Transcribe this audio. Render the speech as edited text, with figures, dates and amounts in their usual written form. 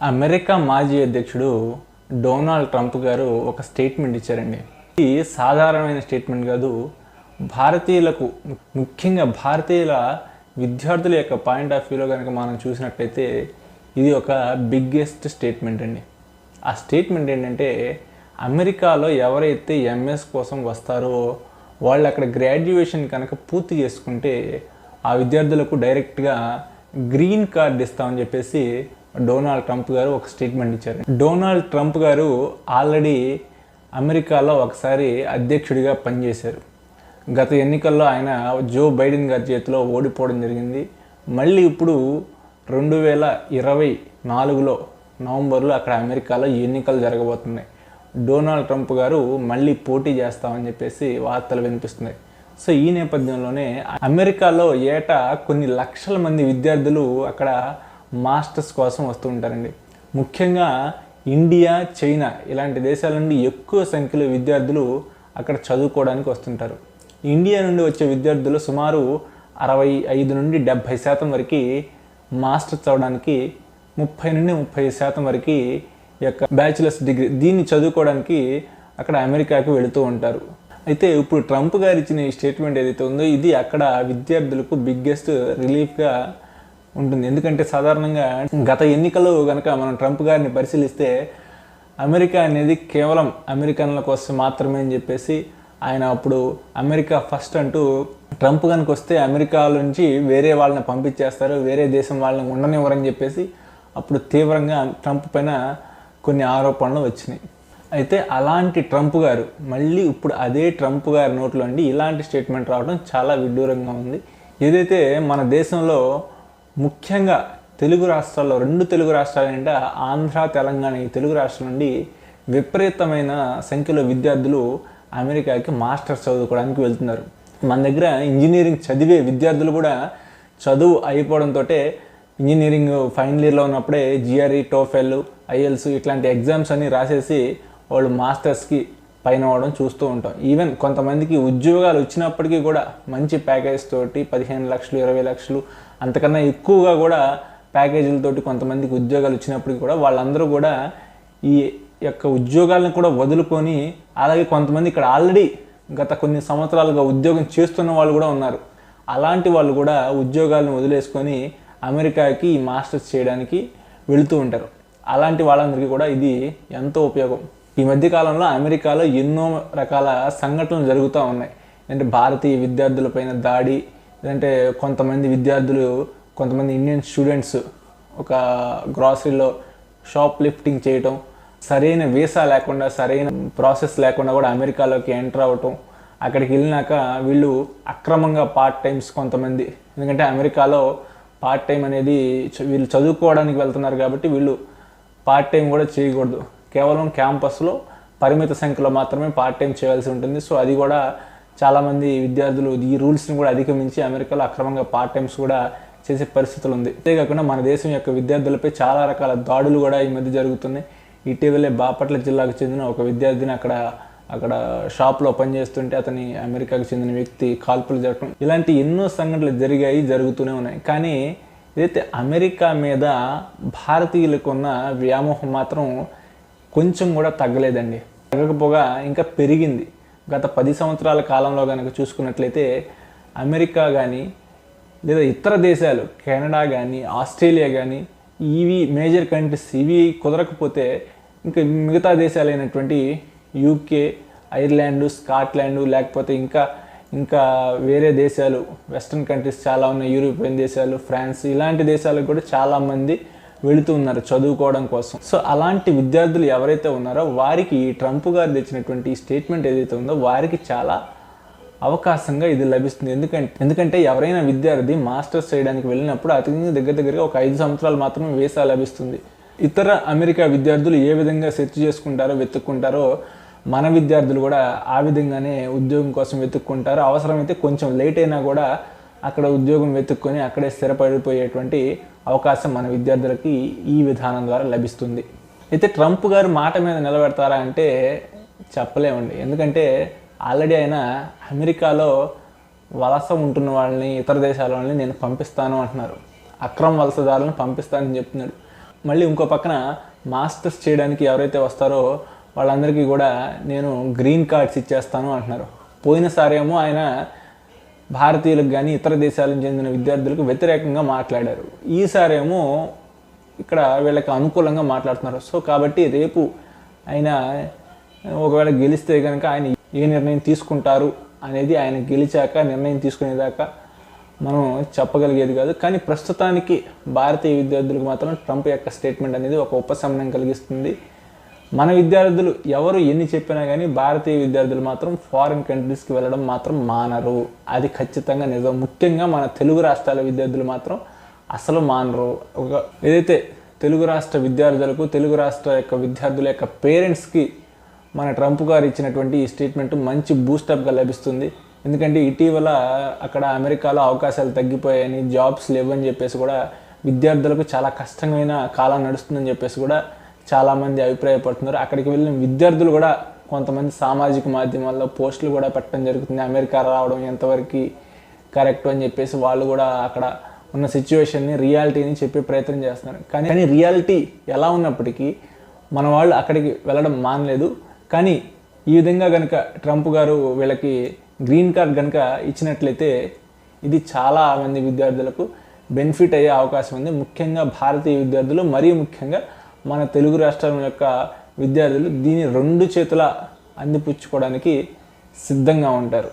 America మాజీ అధ్యక్షుడు Donald Trump గారు ఒక స్టేట్మెంట్ ఇచ్చారండి. ఇది సాధారణమైన స్టేట్మెంట్ కాదు. భారతీయులకు, ముఖ్యంగా భారతీయుల విద్యార్థుల యొక్క పాయింట్ ఆఫ్ వ్యూలో కనుక మనం చూసినట్లయితే ఇది ఒక బిగ్గెస్ట్ స్టేట్మెంట్ అండి. ఆ స్టేట్మెంట్ ఏంటంటే, అమెరికాలో ఎవరైతే ఎంఎస్ కోసం వస్తారో వాళ్ళు అక్కడ గ్రాడ్యుయేషన్ కనుక పూర్తి చేసుకుంటే ఆ విద్యార్థులకు డైరెక్ట్గా గ్రీన్ కార్డ్ ఇస్తామని చెప్పేసి డొనాల్డ్ ట్రంప్ గారు ఒక స్టేట్మెంట్ ఇచ్చారు. డొనాల్డ్ ట్రంప్ గారు ఆల్రెడీ అమెరికాలో ఒకసారి అధ్యక్షుడిగా పనిచేశారు. గత ఎన్నికల్లో ఆయన జో బైడెన్ గారి చేతిలో ఓడిపోవడం జరిగింది. మళ్ళీ ఇప్పుడు 2024లో నవంబర్లో అక్కడ అమెరికాలో ఎన్నికలు జరగబోతున్నాయి. డొనాల్డ్ ట్రంప్ గారు మళ్ళీ పోటీ చేస్తామని చెప్పేసి వార్తలు వినిపిస్తున్నాయి. సో ఈ నేపథ్యంలోనే అమెరికాలో ఏటా కొన్ని లక్షల మంది విద్యార్థులు అక్కడ మాస్టర్స్ కోసం వస్తూ ఉంటారండి. ముఖ్యంగా ఇండియా, చైనా ఇలాంటి దేశాల నుండి ఎక్కువ సంఖ్యలో విద్యార్థులు అక్కడ చదువుకోవడానికి వస్తుంటారు. ఇండియా నుండి వచ్చే విద్యార్థులు సుమారు 65 నుండి 70% వరకు మాస్టర్స్ చదవడానికి, 30 నుండి 35% వరకు ఈ యొక్క బ్యాచిలర్స్ డిగ్రీ దీన్ని చదువుకోవడానికి అక్కడ అమెరికాకి వెళుతూ ఉంటారు. అయితే ఇప్పుడు ట్రంప్ గారు ఇచ్చిన ఈ స్టేట్మెంట్ ఏదైతే ఉందో ఇది అక్కడ విద్యార్థులకు బిగ్గెస్ట్ రిలీఫ్గా ఉంటుంది. ఎందుకంటే సాధారణంగా గత ఎన్నికలు కనుక మనం ట్రంప్ గారిని పరిశీలిస్తే అమెరికా అనేది కేవలం అమెరికన్ల కోసం మాత్రమే అని చెప్పేసి ఆయన అప్పుడు అమెరికా ఫస్ట్ అంటూ, ట్రంప్ కనుక వస్తే అమెరికా నుంచి వేరే వాళ్ళని పంపించేస్తారు, వేరే దేశం వాళ్ళని ఉండనివ్వరని చెప్పేసి అప్పుడు తీవ్రంగా ట్రంప్ పైన కొన్ని ఆరోపణలు వచ్చినాయి. అయితే అలాంటి ట్రంప్ గారు మళ్ళీ ఇప్పుడు అదే ట్రంప్ గారి నోట్లో అండి ఇలాంటి స్టేట్మెంట్ రావడం చాలా విడ్డూరంగా ఉంది. ఏదైతే మన దేశంలో ముఖ్యంగా తెలుగు రాష్ట్రాల్లో, 2 తెలుగు రాష్ట్రాలు అంటే ఆంధ్ర, తెలంగాణ ఈ తెలుగు రాష్ట్రాల నుండి విపరీతమైన సంఖ్యలో విద్యార్థులు అమెరికాకి మాస్టర్స్ చదువుకోవడానికి వెళ్తున్నారు. మన దగ్గర ఇంజనీరింగ్ చదివే విద్యార్థులు కూడా చదువు అయిపోవడంతో ఇంజనీరింగ్ ఫైనల్ ఇయర్లో ఉన్నప్పుడే జిఆర్ఈ, టోఫెల్, ఐఎల్స్ ఇట్లాంటి ఎగ్జామ్స్ అన్ని రాసేసి వాళ్ళు మాస్టర్స్కి పైన అవ్వడం చూస్తూ ఉంటాం. ఈవెన్ కొంతమందికి ఉద్యోగాలు వచ్చినప్పటికీ కూడా మంచి ప్యాకేజ్ తోటి 15 లక్షలు, 20 లక్షలు అంతకన్నా ఎక్కువగా కూడా ప్యాకేజీలతోటి కొంతమందికి ఉద్యోగాలు వచ్చినప్పటికీ కూడా వాళ్ళందరూ కూడా ఈ యొక్క ఉద్యోగాలను కూడా వదులుకొని, అలాగే కొంతమంది ఇక్కడ ఆల్రెడీ గత కొన్ని సంవత్సరాలుగా ఉద్యోగం చేస్తున్న వాళ్ళు కూడా ఉన్నారు. అలాంటి వాళ్ళు కూడా ఉద్యోగాలను వదిలేసుకొని అమెరికాకి ఈ మాస్టర్స్ చేయడానికి వెళుతూ ఉంటారు. అలాంటి వాళ్ళందరికీ కూడా ఇది ఎంతో ఉపయోగం. ఈ మధ్యకాలంలో అమెరికాలో ఎన్నో రకాల సంఘటనలు జరుగుతూ ఉన్నాయి. అంటే భారతీయ విద్యార్థులపైన దాడి, లేదంటే కొంతమంది ఇండియన్ స్టూడెంట్స్ ఒక గ్రాసరీలో షాప్ లిఫ్టింగ్ చేయటం, సరైన వీసా లేకుండా, సరైన ప్రాసెస్ లేకుండా కూడా అమెరికాలోకి ఎంటర్ అవ్వటం, అక్కడికి వెళ్ళినాక వీళ్ళు అక్రమంగా పార్ట్ టైమ్స్ కొంతమంది, ఎందుకంటే అమెరికాలో పార్ట్ టైం అనేది వీళ్ళు చదువుకోవడానికి వెళ్తున్నారు కాబట్టి వీళ్ళు పార్ట్ టైం కూడా చేయకూడదు. కేవలం క్యాంపస్లో పరిమిత సంఖ్యలో మాత్రమే పార్ట్ టైం చేయాల్సి ఉంటుంది. సో అది కూడా చాలామంది విద్యార్థులు ఈ రూల్స్ని కూడా అధిగమించి అమెరికాలో అక్రమంగా పార్ట్ టైమ్స్ కూడా చేసే పరిస్థితులు ఉంది. అంతేకాకుండా మన దేశం యొక్క విద్యార్థులపై చాలా రకాల దాడులు కూడా ఈ మధ్య జరుగుతున్నాయి. ఇటీవలే బాపట్ల జిల్లాకు చెందిన ఒక విద్యార్థిని అక్కడ షాప్లో పనిచేస్తుంటే అతని అమెరికాకు చెందిన వ్యక్తి కాల్పులు జరగడం, ఇలాంటి ఎన్నో సంఘటనలు జరుగుతూనే ఉన్నాయి. కానీ ఏదైతే అమెరికా మీద భారతీయులకు ఉన్న వ్యామోహం మాత్రం కొంచెం కూడా తగ్గలేదండి. తగ్గకపోగా ఇంకా పెరిగింది. గత 10 సంవత్సరాల కాలంలో కనుక చూసుకున్నట్లయితే అమెరికా కానీ లేదా ఇతర దేశాలు, కెనడా కానీ, ఆస్ట్రేలియా కానీ, ఇవి మేజర్ కంట్రీస్, ఇవి కుదరకపోతే ఇంకా మిగతా దేశాలైనటువంటి యూకే, ఐర్లాండ్, స్కాట్లాండ్, లేకపోతే ఇంకా వేరే దేశాలు, వెస్ట్రన్ కంట్రీస్ చాలా ఉన్నాయి, యూరోపియన్ దేశాలు, ఫ్రాన్స్, ఇలాంటి దేశాలకు కూడా చాలామంది వెళుతూ ఉన్నారు చదువుకోవడం కోసం. సో అలాంటి విద్యార్థులు ఎవరైతే ఉన్నారో వారికి ట్రంప్ గారు తెచ్చినటువంటి స్టేట్మెంట్ ఏదైతే ఉందో వారికి చాలా అవకాశంగా ఇది లభిస్తుంది. ఎందుకంటే ఎవరైనా విద్యార్థి మాస్టర్స్ చేయడానికి వెళ్ళినప్పుడు అతనికి దగ్గరగా ఒక 5 సంవత్సరాలు మాత్రమే వీసా లభిస్తుంది. ఇతర అమెరికా విద్యార్థులు ఏ విధంగా సెర్చ్ చేసుకుంటారో, వెతుక్కుంటారో మన విద్యార్థులు కూడా ఆ విధంగానే ఉద్యోగం కోసం వెతుక్కుంటారు. అవసరమైతే కొంచెం లేట్ అయినా కూడా అక్కడ ఉద్యోగం వెతుక్కొని అక్కడే స్థిరపడిపోయేటువంటి అవకాశం మన విద్యార్థులకి ఈ విధానం ద్వారా లభిస్తుంది. అయితే ట్రంప్ గారు మాట మీద నిలబెడతారా అంటే చెప్పలేమండి. ఎందుకంటే ఆల్రెడీ ఆయన అమెరికాలో వలస ఉంటున్న వాళ్ళని, ఇతర దేశాల వాళ్ళని నేను పంపిస్తాను అంటున్నారు. అక్రమ వలసదారులను పంపిస్తానని చెప్తున్నాడు. మళ్ళీ ఇంకో పక్కన మాస్టర్స్ చేయడానికి ఎవరైతే వస్తారో వాళ్ళందరికీ కూడా నేను గ్రీన్ కార్డ్స్ ఇచ్చేస్తాను అంటున్నారు. పోయినసారి ఏమో ఆయన భారతీయులకు కానీ ఇతర దేశాలకు చెందిన విద్యార్థులకు వ్యతిరేకంగా మాట్లాడారు. ఈసారి ఏమో ఇక్కడ వీళ్ళకి అనుకూలంగా మాట్లాడుతున్నారు. సో కాబట్టి రేపు ఆయన ఒకవేళ గెలిస్తే కనుక ఆయన ఏ నిర్ణయం తీసుకుంటారు అనేది ఆయన గెలిచాక నిర్ణయం తీసుకునేదాకా మనం చెప్పగలిగేది కాదు. కానీ ప్రస్తుతానికి భారతీయ విద్యార్థులకు మాత్రం ట్రంప్ యొక్క స్టేట్మెంట్ అనేది ఒక ఉపశమనం కలిగిస్తుంది. మన విద్యార్థులు ఎవరు ఎన్ని చెప్పినా కానీ భారతీయ విద్యార్థులు మాత్రం ఫారిన్ కంట్రీస్కి వెళ్ళడం మాత్రం మానరు. అది ఖచ్చితంగా నిజం. ముఖ్యంగా మన తెలుగు రాష్ట్రాల విద్యార్థులు మాత్రం అసలు మానరు. ఏదైతే తెలుగు రాష్ట్ర విద్యార్థులకు, తెలుగు రాష్ట్ర యొక్క విద్యార్థుల యొక్క పేరెంట్స్కి మన ట్రంప్ గారు ఇచ్చినటువంటి ఈ స్టేట్మెంట్ మంచి బూస్టప్గా లభిస్తుంది. ఎందుకంటే ఇటీవల అక్కడ అమెరికాలో అవకాశాలు తగ్గిపోయాయని, జాబ్స్ లేవని చెప్పేసి కూడా విద్యార్థులకు చాలా కష్టమైన కాలం నడుస్తుందని చెప్పేసి కూడా చాలామంది అభిప్రాయపడుతున్నారు. అక్కడికి వెళ్ళిన విద్యార్థులు కూడా కొంతమంది సామాజిక మాధ్యమాల్లో పోస్టులు కూడా పెట్టడం జరుగుతుంది. అమెరికా రావడం ఎంతవరకు కరెక్ట్ అని చెప్పేసి వాళ్ళు కూడా అక్కడ ఉన్న సిచ్యువేషన్ని, రియాలిటీని చెప్పే ప్రయత్నం చేస్తున్నారు. కానీ రియాలిటీ ఎలా ఉన్నప్పటికీ మన వాళ్ళు అక్కడికి వెళ్ళడం మానలేదు. కానీ ఈ విధంగా కనుక ట్రంప్ గారు వీళ్ళకి గ్రీన్ కార్డ్ కనుక ఇచ్చినట్లయితే ఇది చాలా మంది విద్యార్థులకు బెనిఫిట్ అయ్యే అవకాశం ఉంది. ముఖ్యంగా భారతీయ విద్యార్థులు, మరీ ముఖ్యంగా మన తెలుగు రాష్ట్రాల యొక్క విద్యార్థులు దీన్ని రెండు చేతుల అందిపుచ్చుకోవడానికి సిద్ధంగా ఉంటారు.